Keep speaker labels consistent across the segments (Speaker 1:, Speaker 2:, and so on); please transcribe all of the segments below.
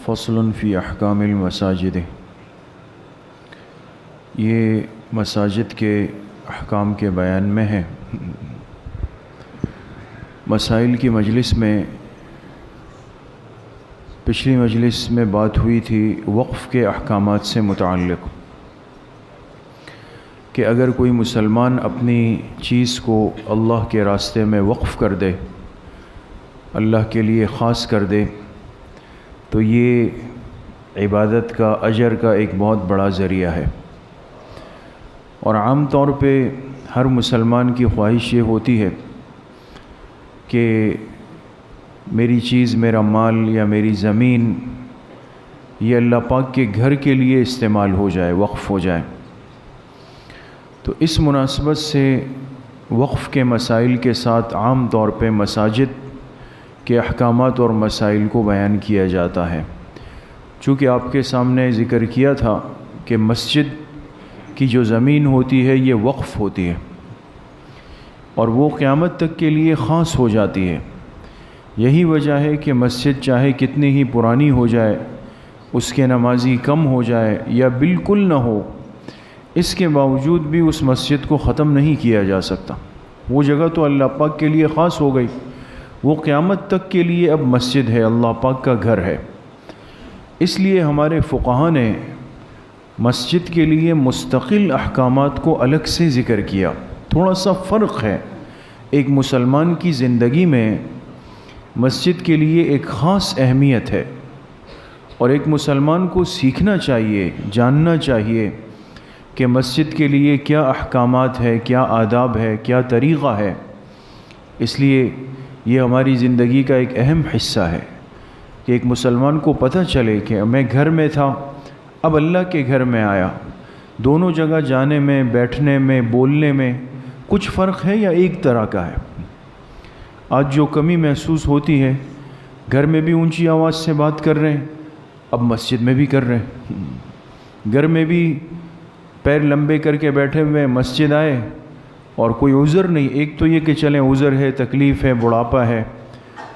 Speaker 1: فصل فی احکام المساجد، یہ مساجد کے احکام کے بیان میں ہے۔ مسائل کی مجلس میں پچھلی مجلس میں بات ہوئی تھی وقف کے احکامات سے متعلق، کہ اگر کوئی مسلمان اپنی چیز کو اللہ کے راستے میں وقف کر دے، اللہ کے لیے خاص کر دے، تو یہ عبادت کا اجر کا ایک بہت بڑا ذریعہ ہے۔ اور عام طور پہ ہر مسلمان کی خواہش یہ ہوتی ہے کہ میری چیز، میرا مال یا میری زمین یہ اللہ پاک کے گھر کے لیے استعمال ہو جائے، وقف ہو جائے۔ تو اس مناسبت سے وقف کے مسائل کے ساتھ عام طور پہ مساجد کے احکامات اور مسائل کو بیان کیا جاتا ہے۔ چونکہ آپ کے سامنے ذکر کیا تھا کہ مسجد کی جو زمین ہوتی ہے یہ وقف ہوتی ہے، اور وہ قیامت تک کے لیے خاص ہو جاتی ہے۔ یہی وجہ ہے کہ مسجد چاہے کتنی ہی پرانی ہو جائے، اس کے نمازی کم ہو جائے یا بالکل نہ ہو، اس کے باوجود بھی اس مسجد کو ختم نہیں کیا جا سکتا۔ وہ جگہ تو اللہ پاک کے لیے خاص ہو گئی، وہ قیامت تک کے لیے اب مسجد ہے، اللہ پاک کا گھر ہے۔ اس لیے ہمارے فقہاء نے مسجد کے لیے مستقل احکامات کو الگ سے ذکر کیا۔ تھوڑا سا فرق ہے، ایک مسلمان کی زندگی میں مسجد کے لیے ایک خاص اہمیت ہے، اور ایک مسلمان کو سیکھنا چاہیے، جاننا چاہیے کہ مسجد کے لیے کیا احکامات ہے، کیا آداب ہے، کیا طریقہ ہے۔ اس لیے یہ ہماری زندگی کا ایک اہم حصہ ہے کہ ایک مسلمان کو پتہ چلے کہ میں گھر میں تھا، اب اللہ کے گھر میں آیا۔ دونوں جگہ جانے میں، بیٹھنے میں، بولنے میں کچھ فرق ہے یا ایک طرح کا ہے؟ آج جو کمی محسوس ہوتی ہے، گھر میں بھی اونچی آواز سے بات کر رہے ہیں، اب مسجد میں بھی کر رہے ہیں۔ گھر میں بھی پیر لمبے کر کے بیٹھے ہوئے، مسجد آئے اور کوئی عذر نہیں۔ ایک تو یہ کہ چلیں عذر ہے، تکلیف ہے، بڑھاپا ہے،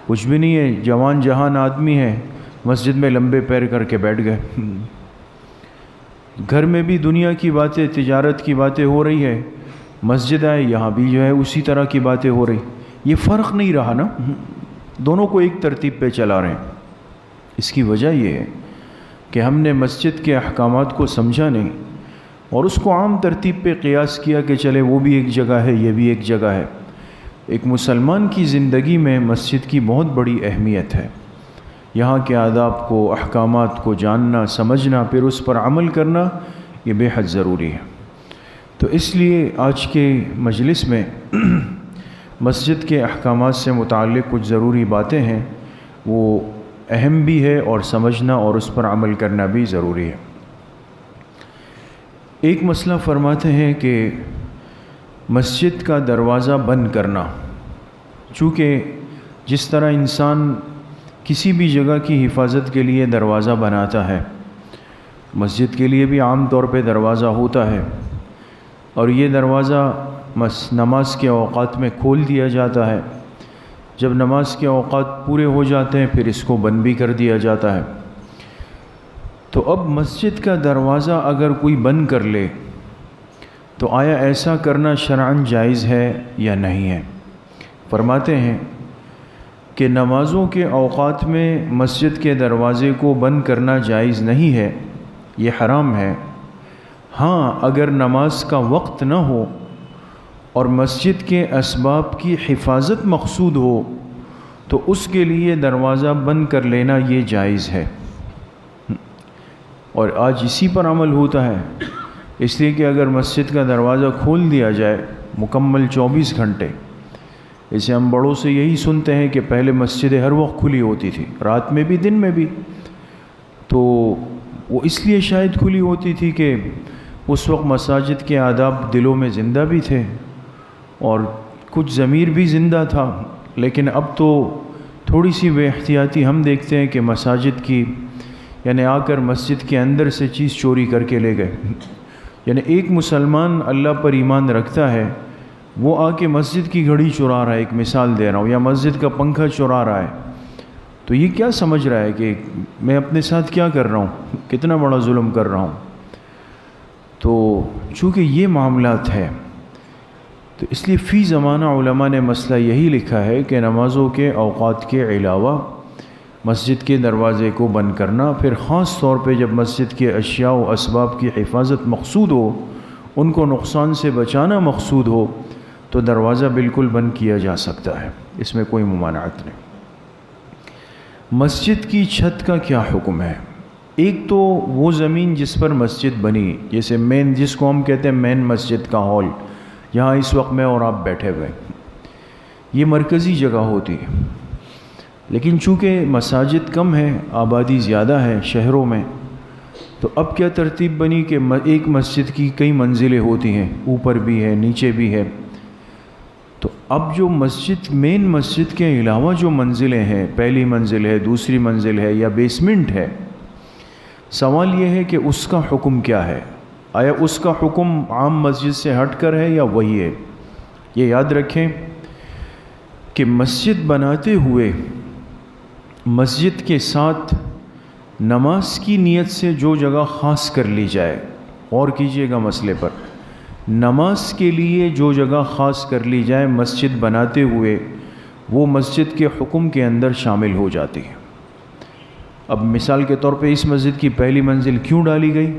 Speaker 1: کچھ بھی نہیں ہے، جوان جہان آدمی ہے، مسجد میں لمبے پیر کر کے بیٹھ گئے۔ گھر میں بھی دنیا کی باتیں، تجارت کی باتیں ہو رہی ہے، مسجد آئے، یہاں بھی جو ہے اسی طرح کی باتیں ہو رہی۔ یہ فرق نہیں رہا نا، دونوں کو ایک ترتیب پہ چلا رہے ہیں۔ اس کی وجہ یہ ہے کہ ہم نے مسجد کے احکامات کو سمجھا نہیں، اور اس کو عام ترتیب پہ قیاس کیا کہ چلے وہ بھی ایک جگہ ہے، یہ بھی ایک جگہ ہے۔ ایک مسلمان کی زندگی میں مسجد کی بہت بڑی اہمیت ہے۔ یہاں کے آداب کو، احکامات کو جاننا، سمجھنا، پھر اس پر عمل کرنا، یہ بے حد ضروری ہے۔ تو اس لیے آج کے مجلس میں مسجد کے احکامات سے متعلق کچھ ضروری باتیں ہیں، وہ اہم بھی ہے اور سمجھنا اور اس پر عمل کرنا بھی ضروری ہے۔ ایک مسئلہ فرماتے ہیں کہ مسجد کا دروازہ بند کرنا، چونکہ جس طرح انسان کسی بھی جگہ کی حفاظت کے لیے دروازہ بناتا ہے، مسجد کے لیے بھی عام طور پہ دروازہ ہوتا ہے، اور یہ دروازہ نماز کے اوقات میں کھول دیا جاتا ہے۔ جب نماز کے اوقات پورے ہو جاتے ہیں پھر اس کو بند بھی کر دیا جاتا ہے۔ تو اب مسجد کا دروازہ اگر کوئی بند کر لے تو آیا ایسا کرنا شرعاً جائز ہے یا نہیں ہے؟ فرماتے ہیں کہ نمازوں کے اوقات میں مسجد کے دروازے کو بند کرنا جائز نہیں ہے، یہ حرام ہے۔ ہاں، اگر نماز کا وقت نہ ہو اور مسجد کے اسباب کی حفاظت مقصود ہو تو اس کے لیے دروازہ بند کر لینا یہ جائز ہے، اور آج اسی پر عمل ہوتا ہے۔ اس لیے کہ اگر مسجد کا دروازہ کھول دیا جائے مکمل 24 گھنٹے، اسے ہم بڑوں سے یہی سنتے ہیں کہ پہلے مسجدیں ہر وقت کھلی ہوتی تھی، رات میں بھی دن میں بھی، تو وہ اس لیے شاید کھلی ہوتی تھی کہ اس وقت مساجد کے آداب دلوں میں زندہ بھی تھے اور کچھ ضمیر بھی زندہ تھا۔ لیکن اب تو تھوڑی سی بے احتیاطی ہم دیکھتے ہیں کہ مساجد کی یعنی آ کر مسجد کے اندر سے چیز چوری کر کے لے گئے. یعنی ایک مسلمان اللہ پر ایمان رکھتا ہے، وہ آ کے مسجد کی گھڑی چرا رہا ہے، ایک مثال دے رہا ہوں، یا مسجد کا پنکھا چرا رہا ہے، تو یہ کیا سمجھ رہا ہے کہ میں اپنے ساتھ کیا کر رہا ہوں، کتنا بڑا ظلم کر رہا ہوں. تو چونکہ یہ معاملات ہے، تو اس لیے فی زمانہ علماء نے مسئلہ یہی لکھا ہے کہ نمازوں کے اوقات کے علاوہ مسجد کے دروازے کو بند کرنا، پھر خاص طور پہ جب مسجد کے اشیاء و اسباب کی حفاظت مقصود ہو، ان کو نقصان سے بچانا مقصود ہو، تو دروازہ بالکل بند کیا جا سکتا ہے، اس میں کوئی ممانعت نہیں. مسجد کی چھت کا کیا حکم ہے؟ ایک تو وہ زمین جس پر مسجد بنی، جیسے مین، جس کو ہم کہتے ہیں مین مسجد کا ہال، جہاں اس وقت میں اور آپ بیٹھے ہوئے، یہ مرکزی جگہ ہوتی ہے. لیکن چونکہ مساجد کم ہیں، آبادی زیادہ ہے شہروں میں، تو اب کیا ترتیب بنی کہ ایک مسجد کی کئی منزلیں ہوتی ہیں، اوپر بھی ہے نیچے بھی ہے. تو اب جو مسجد، مین مسجد کے علاوہ جو منزلیں ہیں، پہلی منزل ہے، دوسری منزل ہے، یا بیسمنٹ ہے، سوال یہ ہے کہ اس کا حکم کیا ہے؟ آیا اس کا حکم عام مسجد سے ہٹ کر ہے یا وہی ہے؟ یہ یاد رکھیں کہ مسجد بناتے ہوئے مسجد کے ساتھ نماز کی نیت سے جو جگہ خاص کر لی جائے، غور کیجئے گا مسئلے پر، نماز کے لیے جو جگہ خاص کر لی جائے مسجد بناتے ہوئے، وہ مسجد کے حکم کے اندر شامل ہو جاتی ہے. اب مثال کے طور پہ اس مسجد کی پہلی منزل کیوں ڈالی گئی؟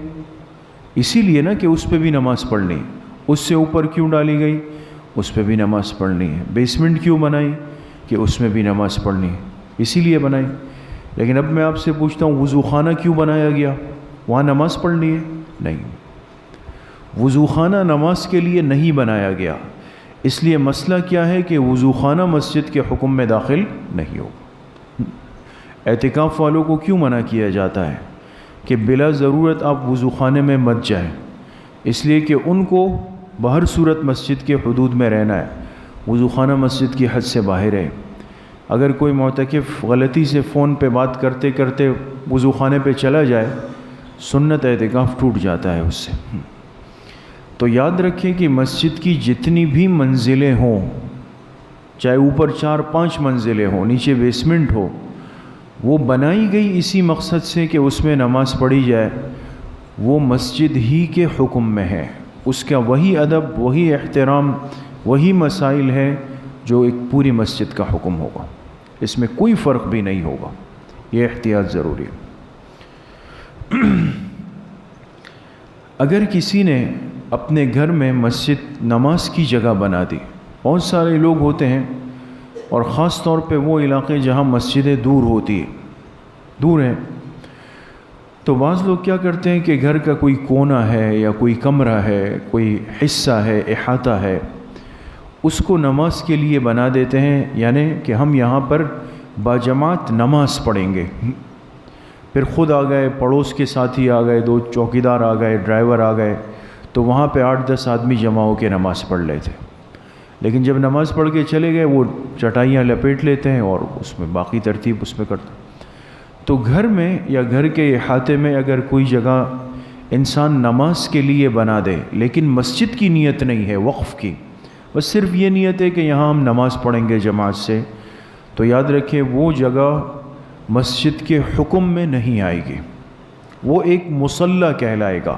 Speaker 1: اسی لیے نا کہ اس پہ بھی نماز پڑھنی ہے. اس سے اوپر کیوں ڈالی گئی؟ اس پہ بھی نماز پڑھنی ہے. بیسمنٹ کیوں بنائی؟ کہ اس میں بھی نماز پڑھنی ہے، اسی لیے بنائی. لیکن اب میں آپ سے پوچھتا ہوں، وضو خانہ کیوں بنایا گیا؟ وہاں نماز پڑھنی ہے؟ نہیں، وضو خانہ نماز کے لیے نہیں بنایا گیا. اس لیے مسئلہ کیا ہے کہ وضو خانہ مسجد کے حکم میں داخل نہیں ہو. اعتکاف والوں کو کیوں منع کیا جاتا ہے کہ بلا ضرورت آپ وضو خانے میں مت جائیں؟ اس لیے کہ ان کو بہر صورت مسجد کے حدود میں رہنا ہے، وضو خانہ مسجد کی حد سے باہر ہے. اگر کوئی معتکف غلطی سے فون پہ بات کرتے کرتے وضو خانے پہ چلا جائے، سنت اعتکاف ٹوٹ جاتا ہے اس سے. تو یاد رکھیں کہ مسجد کی جتنی بھی منزلیں ہوں، چاہے اوپر 4-5 منزلیں ہوں، نیچے بیسمنٹ ہو، وہ بنائی گئی اسی مقصد سے کہ اس میں نماز پڑھی جائے. وہ مسجد ہی کے حکم میں ہے، اس کا وہی ادب، وہی احترام، وہی مسائل ہے جو ایک پوری مسجد کا حکم ہوگا. اس میں کوئی فرق بھی نہیں ہوگا. یہ احتیاط ضروری ہے. اگر کسی نے اپنے گھر میں مسجد نماز کی جگہ بنا دی، بہت سارے لوگ ہوتے ہیں، اور خاص طور پہ وہ علاقے جہاں مسجدیں دور ہیں، تو بعض لوگ کیا کرتے ہیں کہ گھر کا کوئی کونا ہے یا کوئی کمرہ ہے، کوئی حصہ ہے، احاطہ ہے، اس کو نماز کے لیے بنا دیتے ہیں. یعنی کہ ہم یہاں پر باجماعت نماز پڑھیں گے. پھر خود آ گئے، پڑوس کے ساتھی آ گئے، 2 چوکیدار آ گئے، ڈرائیور آ گئے، تو وہاں پہ 8-10 آدمی جمع ہو کے نماز پڑھ لیتے. لیکن جب نماز پڑھ کے چلے گئے، وہ چٹائیاں لپیٹ لیتے ہیں اور اس میں باقی ترتیب اس میں کرتے. تو گھر میں یا گھر کے احاطے میں اگر کوئی جگہ انسان نماز کے لیے بنا دے، لیکن مسجد کی نیت نہیں ہے، وقف کی، بس صرف یہ نیت ہے کہ یہاں ہم نماز پڑھیں گے جماعت سے، تو یاد رکھیں وہ جگہ مسجد کے حکم میں نہیں آئے گی. وہ ایک مصلی کہلائے گا.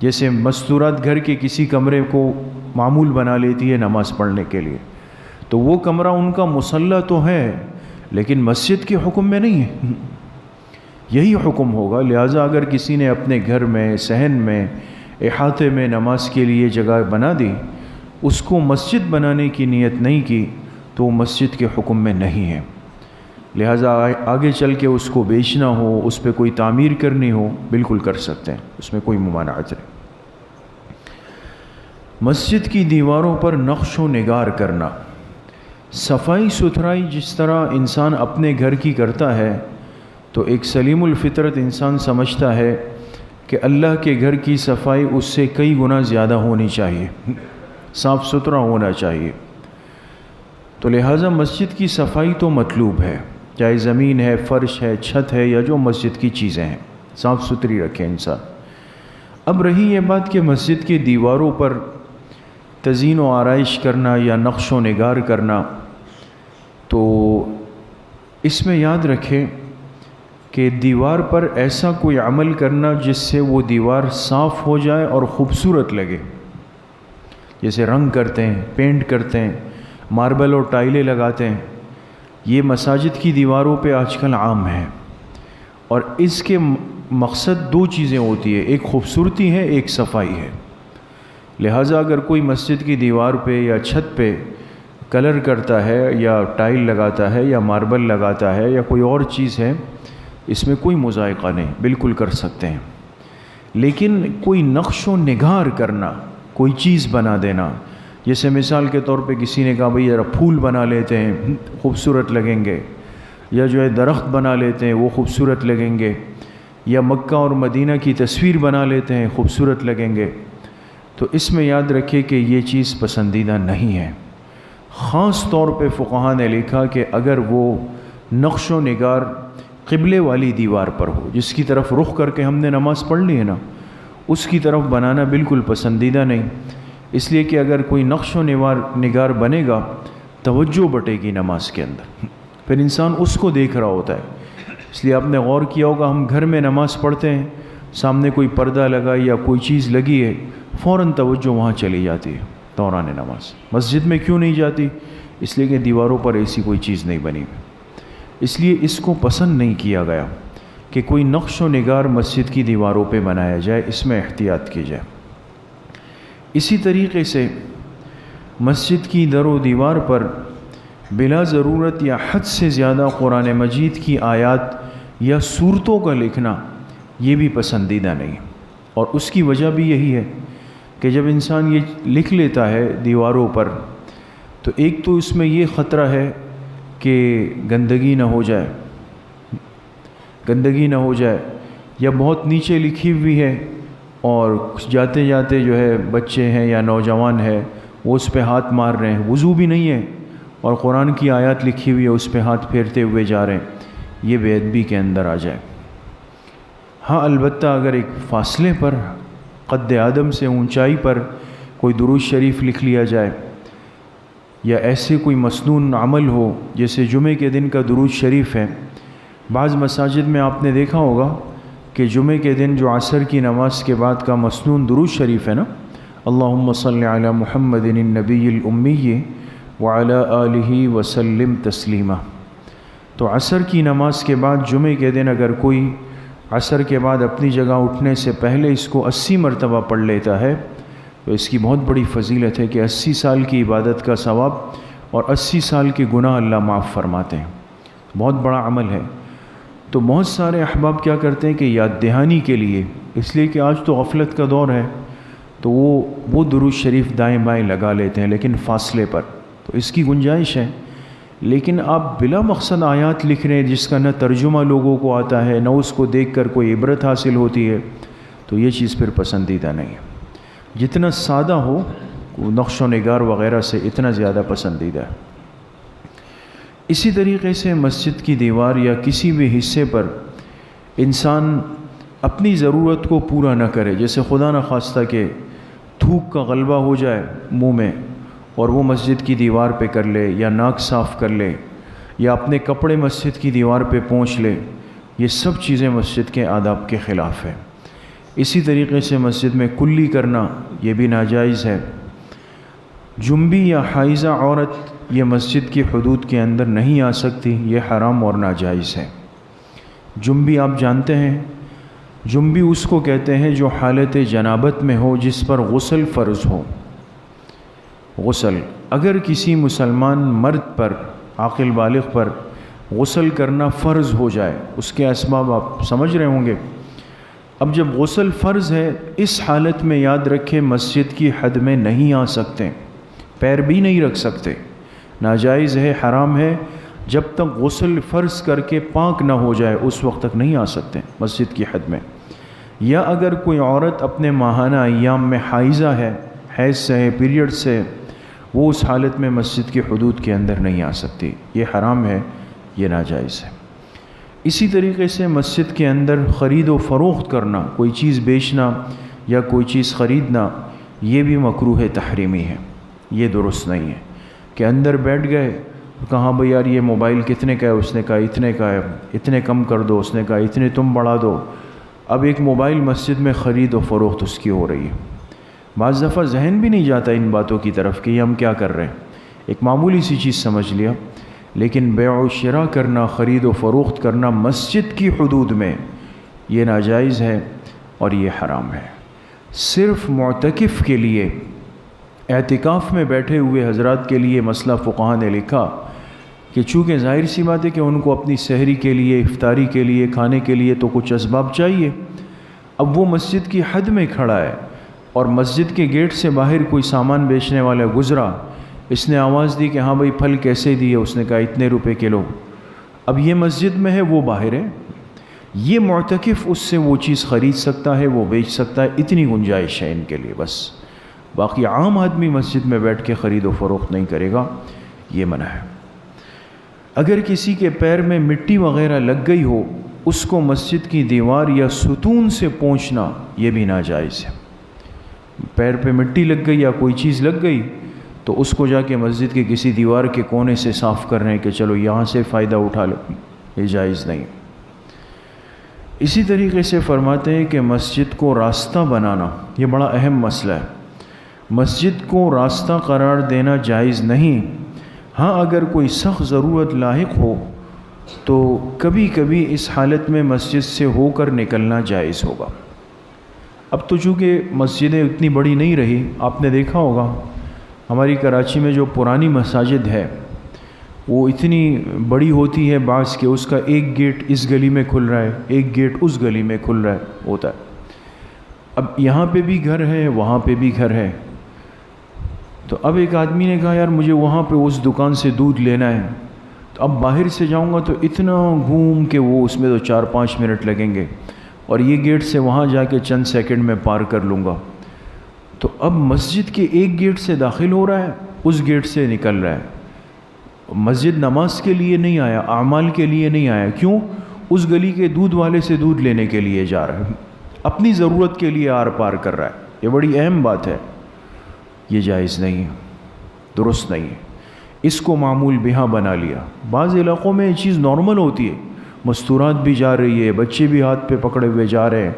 Speaker 1: جیسے مستورات گھر کے کسی کمرے کو معمول بنا لیتی ہے نماز پڑھنے کے لیے، تو وہ کمرہ ان کا مصلی تو ہے لیکن مسجد کے حکم میں نہیں ہے. یہی حکم ہوگا. لہٰذا اگر کسی نے اپنے گھر میں، صحن میں، احاطے میں نماز کے لیے جگہ بنا دی، اس کو مسجد بنانے کی نیت نہیں کی، تو وہ مسجد کے حکم میں نہیں ہے. لہٰذا آگے چل کے اس کو بیچنا ہو، اس پہ کوئی تعمیر کرنی ہو، بالکل کر سکتے ہیں، اس میں کوئی ممانعت نہیں. مسجد کی دیواروں پر نقش و نگار کرنا، صفائی ستھرائی جس طرح انسان اپنے گھر کی کرتا ہے، تو ایک سلیم الفطرت انسان سمجھتا ہے کہ اللہ کے گھر کی صفائی اس سے کئی گنا زیادہ ہونی چاہیے، صاف ستھرا ہونا چاہیے. تو لہٰذا مسجد کی صفائی تو مطلوب ہے، چاہے زمین ہے، فرش ہے، چھت ہے، یا جو مسجد کی چیزیں ہیں صاف ستھری رکھے انسان۔ اب رہی یہ بات کہ مسجد کی دیواروں پر تزئین و آرائش کرنا یا نقش و نگار کرنا، تو اس میں یاد رکھیں کہ دیوار پر ایسا کوئی عمل کرنا جس سے وہ دیوار صاف ہو جائے اور خوبصورت لگے، جیسے رنگ کرتے ہیں، پینٹ کرتے ہیں، ماربل اور ٹائلیں لگاتے ہیں، یہ مساجد کی دیواروں پہ آج کل عام ہے۔ اور اس کے مقصد دو چیزیں ہوتی ہیں، ایک خوبصورتی ہے، ایک صفائی ہے۔ لہٰذا اگر کوئی مسجد کی دیوار پہ یا چھت پہ کلر کرتا ہے یا ٹائل لگاتا ہے یا ماربل لگاتا ہے یا کوئی اور چیز ہے، اس میں کوئی مذائقہ نہیں، بالکل کر سکتے ہیں۔ لیکن کوئی نقش و نگار کرنا، کوئی چیز بنا دینا، جیسے مثال کے طور پہ کسی نے کہا بھئی ذرا پھول بنا لیتے ہیں خوبصورت لگیں گے، یا جو ہے درخت بنا لیتے ہیں وہ خوبصورت لگیں گے، یا مکہ اور مدینہ کی تصویر بنا لیتے ہیں خوبصورت لگیں گے، تو اس میں یاد رکھے کہ یہ چیز پسندیدہ نہیں ہے۔ خاص طور پہ فقہاء نے لکھا کہ اگر وہ نقش و نگار قبلے والی دیوار پر ہو، جس کی طرف رخ کر کے ہم نے نماز پڑھ لی ہے نا، اس کی طرف بنانا بالکل پسندیدہ نہیں، اس لیے کہ اگر کوئی نقش و نگار بنے گا توجہ بٹے گی نماز کے اندر، پھر انسان اس کو دیکھ رہا ہوتا ہے۔ اس لیے آپ نے غور کیا ہوگا، ہم گھر میں نماز پڑھتے ہیں، سامنے کوئی پردہ لگا یا کوئی چیز لگی ہے، فوراً توجہ وہاں چلی جاتی ہے دوران نماز۔ مسجد میں کیوں نہیں جاتی؟ اس لیے کہ دیواروں پر ایسی کوئی چیز نہیں بنی، اس لیے اس کو پسند نہیں کیا گیا کہ کوئی نقش و نگار مسجد کی دیواروں پہ بنایا جائے، اس میں احتیاط کی جائے۔ اسی طریقے سے مسجد کی در و دیوار پر بلا ضرورت یا حد سے زیادہ قرآن مجید کی آیات یا سورتوں کا لکھنا یہ بھی پسندیدہ نہیں، اور اس کی وجہ بھی یہی ہے کہ جب انسان یہ لکھ لیتا ہے دیواروں پر، تو ایک تو اس میں یہ خطرہ ہے کہ گندگی نہ ہو جائے، یا بہت نیچے لکھی ہوئی ہے اور جاتے جاتے جو ہے بچے ہیں یا نوجوان ہے وہ اس پہ ہاتھ مار رہے ہیں، وضو بھی نہیں ہے اور قرآن کی آیات لکھی ہوئی ہے اس پہ ہاتھ پھیرتے ہوئے جا رہے ہیں، یہ بے ادبی کے اندر آ جائے۔ ہاں البتہ اگر ایک فاصلے پر قد آدم سے اونچائی پر کوئی درود شریف لکھ لیا جائے، یا ایسے کوئی مسنون عمل ہو جیسے جمعے کے دن کا درود شریف ہے، بعض مساجد میں آپ نے دیکھا ہوگا کہ جمعے کے دن جو عصر کی نماز کے بعد کا مسنون درود شریف ہے نا، اللہم صلی علی محمد النبی الامی وعلی آلہ وسلم تسلیما، تو عصر کی نماز کے بعد جمعے کے دن اگر کوئی عصر کے بعد اپنی جگہ اٹھنے سے پہلے اس کو 80 مرتبہ پڑھ لیتا ہے تو اس کی بہت بڑی فضیلت ہے کہ 80 سال کی عبادت کا ثواب اور 80 سال کے گناہ اللہ معاف فرماتے ہیں، بہت بڑا عمل ہے۔ تو بہت سارے احباب کیا کرتے ہیں کہ یاد دہانی کے لیے، اس لیے کہ آج تو غفلت کا دور ہے، تو وہ درود شریف دائیں بائیں لگا لیتے ہیں لیکن فاصلے پر، تو اس کی گنجائش ہے۔ لیکن آپ بلا مقصد آیات لکھ رہے ہیں جس کا نہ ترجمہ لوگوں کو آتا ہے، نہ اس کو دیکھ کر کوئی عبرت حاصل ہوتی ہے، تو یہ چیز پھر پسندیدہ نہیں ہے۔ جتنا سادہ ہو نقش و نگار وغیرہ سے اتنا زیادہ پسندیدہ ہے۔ اسی طریقے سے مسجد کی دیوار یا کسی بھی حصے پر انسان اپنی ضرورت کو پورا نہ کرے، جیسے خدا نہ خواستہ کہ تھوک کا غلبہ ہو جائے منہ میں اور وہ مسجد کی دیوار پہ کر لے، یا ناک صاف کر لے، یا اپنے کپڑے مسجد کی دیوار پہ پونچھ لے، یہ سب چیزیں مسجد کے آداب کے خلاف ہے۔ اسی طریقے سے مسجد میں کلی کرنا یہ بھی ناجائز ہے۔ جنبی یا حائضہ عورت یہ مسجد کی حدود کے اندر نہیں آ سکتی، یہ حرام اور ناجائز ہے۔ جنبی آپ جانتے ہیں، جنبی اس کو کہتے ہیں جو حالت جنابت میں ہو، جس پر غسل فرض ہو۔ غسل اگر کسی مسلمان مرد پر، عاقل بالغ پر غسل کرنا فرض ہو جائے، اس کے اسباب آپ سمجھ رہے ہوں گے۔ اب جب غسل فرض ہے، اس حالت میں یاد رکھے مسجد کی حد میں نہیں آ سکتے، پیر بھی نہیں رکھ سکتے، ناجائز ہے، حرام ہے۔ جب تک غسل فرض کر کے پاک نہ ہو جائے اس وقت تک نہیں آ سکتے مسجد کی حد میں۔ یا اگر کوئی عورت اپنے ماہانہ ایام میں حائضہ ہے، حیض سے ہے، پیریڈ سے، وہ اس حالت میں مسجد کی حدود کے اندر نہیں آ سکتی، یہ حرام ہے، یہ ناجائز ہے۔ اسی طریقے سے مسجد کے اندر خرید و فروخت کرنا، کوئی چیز بیچنا یا کوئی چیز خریدنا، یہ بھی مکروہ تحریمی ہے، یہ درست نہیں ہے کہ اندر بیٹھ گئے، کہاں بھئی یار یہ موبائل کتنے کا ہے، اس نے کہا اتنے کا ہے، اتنے کم کر دو، اس نے کہا اتنے تم بڑھا دو۔ اب ایک موبائل مسجد میں خرید و فروخت اس کی ہو رہی ہے۔ بعض دفعہ ذہن بھی نہیں جاتا ان باتوں کی طرف کہ یہ ہم کیا کر رہے ہیں، ایک معمولی سی چیز سمجھ لیا، لیکن بیع و شراء کرنا، خرید و فروخت کرنا مسجد کی حدود میں یہ ناجائز ہے اور یہ حرام ہے۔ صرف معتکف کے لیے، اعتکاف میں بیٹھے ہوئے حضرات کے لیے مسئلہ فقہا نے لکھا کہ چونکہ ظاہر سی بات ہے کہ ان کو اپنی سحری کے لیے، افطاری کے لیے، کھانے کے لیے تو کچھ اسباب چاہیے۔ اب وہ مسجد کی حد میں کھڑا ہے اور مسجد کے گیٹ سے باہر کوئی سامان بیچنے والا گزرا، اس نے آواز دی کہ ہاں بھئی پھل کیسے دیے، اس نے کہا اتنے روپے کلو۔ اب یہ مسجد میں ہے، وہ باہر ہے، یہ معتکف اس سے وہ چیز خرید سکتا ہے، وہ بیچ سکتا ہے، اتنی گنجائش ہے ان کے لیے بس۔ باقی عام آدمی مسجد میں بیٹھ کے خرید و فروخت نہیں کرے گا، یہ منع ہے۔ اگر کسی کے پیر میں مٹی وغیرہ لگ گئی ہو، اس کو مسجد کی دیوار یا ستون سے پوچھنا یہ بھی ناجائز ہے۔ پیر پہ مٹی لگ گئی یا کوئی چیز لگ گئی تو اس کو جا کے مسجد کے کسی دیوار کے کونے سے صاف کر رہے ہیں کہ چلو یہاں سے فائدہ اٹھا لو، یہ جائز نہیں۔ اسی طریقے سے فرماتے ہیں کہ مسجد کو راستہ بنانا یہ بڑا اہم مسئلہ ہے۔ مسجد کو راستہ قرار دینا جائز نہیں، ہاں اگر کوئی سخت ضرورت لاحق ہو تو کبھی کبھی اس حالت میں مسجد سے ہو کر نکلنا جائز ہوگا۔ اب تو چونکہ مسجدیں اتنی بڑی نہیں رہی، آپ نے دیکھا ہوگا ہماری کراچی میں جو پرانی مساجد ہے وہ اتنی بڑی ہوتی ہے بعض کہ اس کا ایک گیٹ اس گلی میں کھل رہا ہے، ایک گیٹ اس گلی میں کھل رہا ہوتا ہے۔ اب یہاں پہ بھی گھر ہے، وہاں پہ بھی گھر ہے، تو اب ایک آدمی نے کہا یار مجھے وہاں پہ اس دکان سے دودھ لینا ہے، تو اب باہر سے جاؤں گا تو اتنا گھوم کے وہ اس میں تو 4-5 منٹ لگیں گے، اور یہ گیٹ سے وہاں جا کے چند سیکنڈ میں پار کر لوں گا۔ تو اب مسجد کے ایک گیٹ سے داخل ہو رہا ہے، اس گیٹ سے نکل رہا ہے۔ مسجد نماز کے لیے نہیں آیا، اعمال کے لیے نہیں آیا، کیوں؟ اس گلی کے دودھ والے سے دودھ لینے کے لیے جا رہا ہے، اپنی ضرورت کے لیے آر پار کر رہا ہے۔ یہ بڑی اہم بات ہے، یہ جائز نہیں ہے، درست نہیں ہے۔ اس کو معمول بہا بنا لیا۔ بعض علاقوں میں یہ چیز نارمل ہوتی ہے، مستورات بھی جا رہی ہے، بچے بھی ہاتھ پہ پکڑے ہوئے جا رہے ہیں،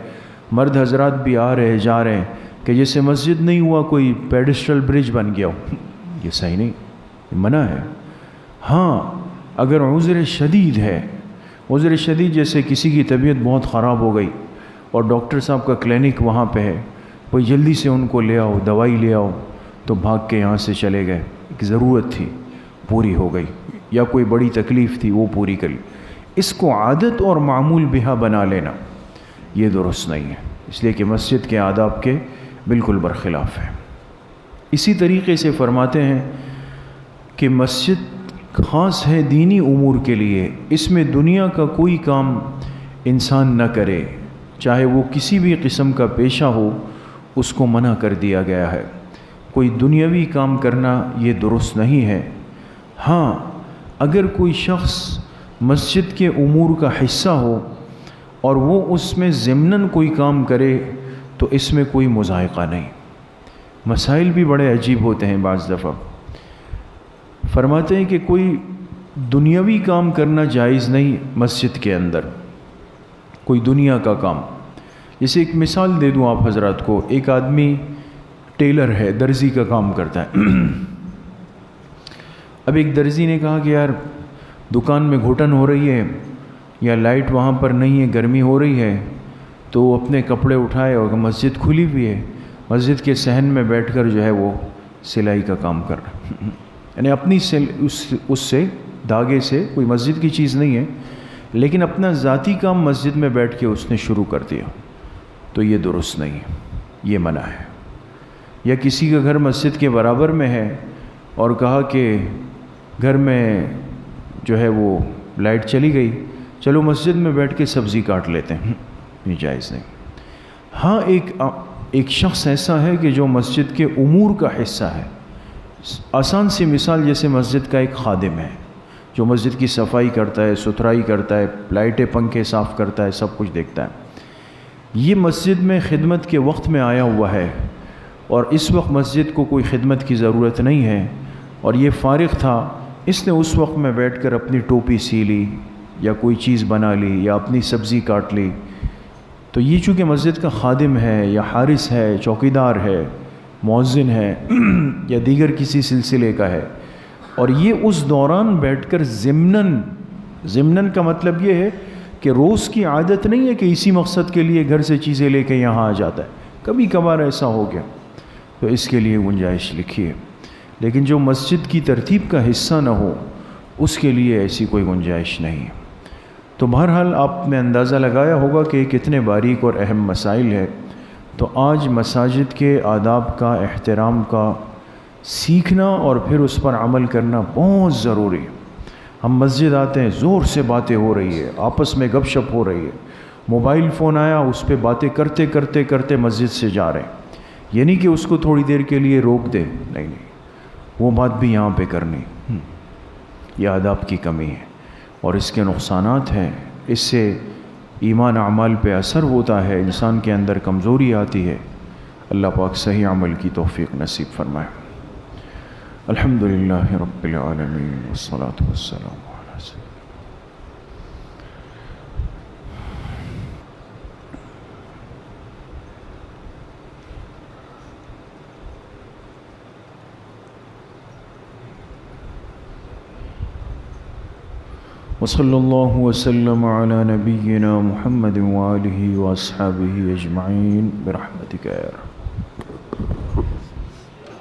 Speaker 1: مرد حضرات بھی آ رہے ہیں جا رہے ہیں، کہ جیسے مسجد نہیں ہوا کوئی پیڈسٹل برج بن گیا ہو۔ یہ صحیح نہیں، یہ منع ہے۔ ہاں اگر عذر شدید ہے، عذر شدید جیسے کسی کی طبیعت بہت خراب ہو گئی اور ڈاکٹر صاحب کا کلینک وہاں پہ ہے، کوئی جلدی سے ان کو لے آؤ، دوائی لے آؤ، تو بھاگ کے یہاں سے چلے گئے، ایک ضرورت تھی پوری ہو گئی، یا کوئی بڑی تکلیف تھی وہ پوری کری، اس کو عادت اور معمول بہا بنا لینا یہ درست نہیں ہے، اس لیے کہ مسجد کے آداب کے بالکل برخلاف ہے۔ اسی طریقے سے فرماتے ہیں کہ مسجد خاص ہے دینی امور کے لیے، اس میں دنیا کا کوئی کام انسان نہ کرے، چاہے وہ کسی بھی قسم کا پیشہ ہو، اس کو منع کر دیا گیا ہے۔ کوئی دنیاوی کام کرنا یہ درست نہیں ہے۔ ہاں اگر کوئی شخص مسجد کے امور کا حصہ ہو اور وہ اس میں ضمناً کوئی کام کرے تو اس میں کوئی مذائقہ نہیں۔ مسائل بھی بڑے عجیب ہوتے ہیں بعض دفعہ۔ فرماتے ہیں کہ کوئی دنیاوی کام کرنا جائز نہیں مسجد کے اندر، کوئی دنیا کا کام۔ جیسے ایک مثال دے دوں آپ حضرات کو، ایک آدمی ٹیلر ہے، درزی کا کام کرتا ہے۔ اب ایک درزی نے کہا کہ یار دکان میں گھٹن ہو رہی ہے یا لائٹ وہاں پر نہیں ہے، گرمی ہو رہی ہے، تو وہ اپنے کپڑے اٹھائے اور مسجد کھلی ہوئی ہے، مسجد کے صحن میں بیٹھ کر جو ہے وہ سلائی کا کام کر رہا ہے، یعنی اپنی اس سے دھاگے سے، کوئی مسجد کی چیز نہیں ہے لیکن اپنا ذاتی کام مسجد میں بیٹھ کے اس نے شروع کر دیا، تو یہ درست نہیں ہے، یہ منع ہے۔ یا کسی کا گھر مسجد کے برابر میں ہے اور کہا کہ گھر میں جو ہے وہ لائٹ چلی گئی، چلو مسجد میں بیٹھ کے سبزی کاٹ لیتے ہیں، یہ جائز نہیں۔ ہاں ایک شخص ایسا ہے کہ جو مسجد کے امور کا حصہ ہے، آسان سی مثال جیسے مسجد کا ایک خادم ہے، جو مسجد کی صفائی کرتا ہے، ستھرائی کرتا ہے، لائٹیں پنکھے صاف کرتا ہے، سب کچھ دیکھتا ہے، یہ مسجد میں خدمت کے وقت میں آیا ہوا ہے اور اس وقت مسجد کو کوئی خدمت کی ضرورت نہیں ہے اور یہ فارغ تھا، اس نے اس وقت میں بیٹھ کر اپنی ٹوپی سی لی یا کوئی چیز بنا لی یا اپنی سبزی کاٹ لی، تو یہ چونکہ مسجد کا خادم ہے یا حارس ہے، چوکیدار ہے، مؤذن ہے یا دیگر کسی سلسلے کا ہے، اور یہ اس دوران بیٹھ کر ضمناً کا مطلب یہ ہے کہ روز کی عادت نہیں ہے کہ اسی مقصد کے لیے گھر سے چیزیں لے کے یہاں آ جاتا ہے، کبھی کبھار ایسا ہو گیا تو اس کے لیے گنجائش لکھی ہے، لیکن جو مسجد کی ترتیب کا حصہ نہ ہو اس کے لیے ایسی کوئی گنجائش نہیں ہے۔ تو بہرحال آپ نے اندازہ لگایا ہوگا کہ کتنے باریک اور اہم مسائل ہے، تو آج مساجد کے آداب کا، احترام کا سیکھنا اور پھر اس پر عمل کرنا بہت ضروری ہے۔ ہم مسجد آتے ہیں، زور سے باتیں ہو رہی ہے، آپس میں گپ شپ ہو رہی ہے، موبائل فون آیا، اس پہ باتیں کرتے کرتے کرتے مسجد سے جا رہے ہیں، یہ نہیں کہ اس کو تھوڑی دیر کے لیے روک دے، نہیں، وہ بات بھی یہاں پہ کرنی، یہ آداب کی کمی ہے اور اس کے نقصانات ہیں، اس سے ایمان اعمال پہ اثر ہوتا ہے، انسان کے اندر کمزوری آتی ہے۔ اللہ پاک صحیح عمل کی توفیق نصیب فرمائے۔ الحمدللہ رب العالمین والصلاة والسلام علی سیدنا وصلی اللہ وسلم علی نبینا محمد وآلہ واصحابہ اجمعین برحمتک یا رب۔